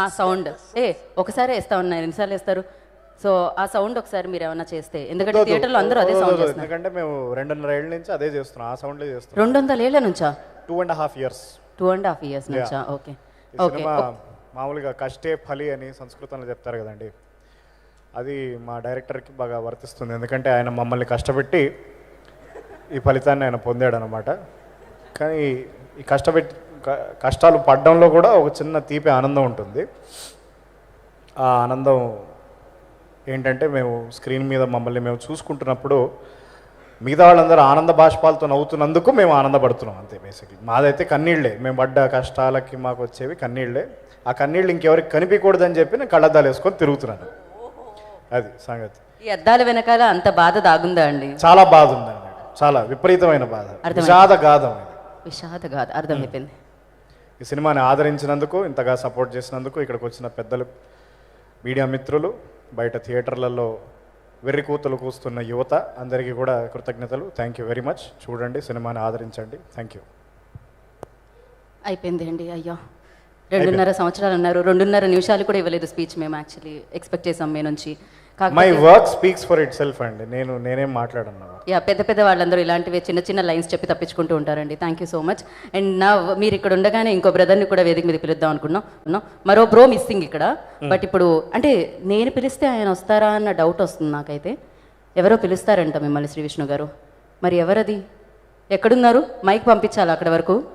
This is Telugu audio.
ఆ సౌండ్ ఒకసారి వేస్తా ఉన్నారు, ఎన్నిసార్లు వేస్తారు? సో ఆ సౌండ్ ఒకసారి మీరు ఏమన్నా చేస్తే, ఎందుకంటే థియేటర్లో అందరూ అదే సౌండ్ చేస్తున్నారు. ఎందుకంటే మేము 2.5 ఏళ్ళ నుంచి అదే చేస్తున్నాం, ఆ సౌండ్లే చేస్తున్నాం. 200 ఏళ్ల నుంచా? 2.5 years. 2.5 years నుంచా? Okay okay. మామూలుగా కష్టే ఫలి అని సంస్కృతంలో చెప్తారు కదండి, అది మా డైరెక్టర్కి బాగా వర్తిస్తుంది. ఎందుకంటే ఆయన మమ్మల్ని కష్టపెట్టి ఈ ఫలితాన్ని ఆయన పొందాడు అనమాట. కానీ ఈ కష్టాలు పడడంలో కూడా ఒక చిన్న తీపి ఆనందం ఉంటుంది. ఆ ఆనందం ఏంటంటే, మేము స్క్రీన్ మీద మమ్మల్ని మేము చూసుకుంటున్నప్పుడు మిగతా వాళ్ళందరూ ఆనంద బాష్పాలతో నవ్వుతున్నందుకు మేము ఆనందపడుతున్నాం అంతే. బేసిక్లీ మాదైతే కన్నీళ్లే, మేము పడ్డ కష్టాలకి మాకు వచ్చేవి కన్నీళ్లే. ఆ కన్నీళ్ళు ఇంకెవరికి కనిపించకూడదని చెప్పి నేను కళ్ళద్దాలు వేసుకొని తిరుగుతున్నాను. అది సంగతి. ఈ అద్దాల వెనకాల అంత బాధ దాగుందా అండి? చాలా బాధ ఉందండి, చాలా విపరీతమైన బాధ, విషాదగాథ. అర్థమైపోయింది. ఈ సినిమాని ఆదరించినందుకు, ఇంతగా సపోర్ట్ చేసినందుకు, ఇక్కడికి వచ్చిన పెద్దలు, మీడియా మిత్రులు, బయట థియేటర్లలో వెర్రి కూతలు కూస్తున్న యువత అందరికీ కూడా కృతజ్ఞతలు. Thank you very much. చూడండి, సినిమాని ఆదరించండి. Thank you. అయిపోయింది అండి. అయ్యో 2.5 సంవత్సరాలు అన్నారు, 2.5 నిమిషాలు కూడా ఇవ్వలేదు స్పీచ్. మేము యాక్చువల్లీ ఎక్స్పెక్ట్ చేసాం మీ నుంచి. My work speaks for it self అండి. నేనేం మాట్లాడను. పెద్ద వాళ్ళందరూ ఇలాంటివి చిన్న లైన్స్ చెప్పి తప్పించుకుంటూ ఉంటారండి. Thank you so much. And మీరు ఇక్కడ ఉండగానే ఇంకో బ్రదర్ని కూడా వేదిక మీద పిలుద్దాం అనుకున్నాం. మరో బ్రో మిస్సింగ్ ఇక్కడ. బట్ ఇప్పుడు అంటే నేను పిలిస్తే ఆయన వస్తారా అన్న డౌట్ వస్తుంది నాకైతే. ఎవరో పిలుస్తారంట మిమ్మల్ని, శ్రీ విష్ణు గారు. మరి ఎవరది? ఎక్కడున్నారు? మైక్ పంపించాలి అక్కడ వరకు.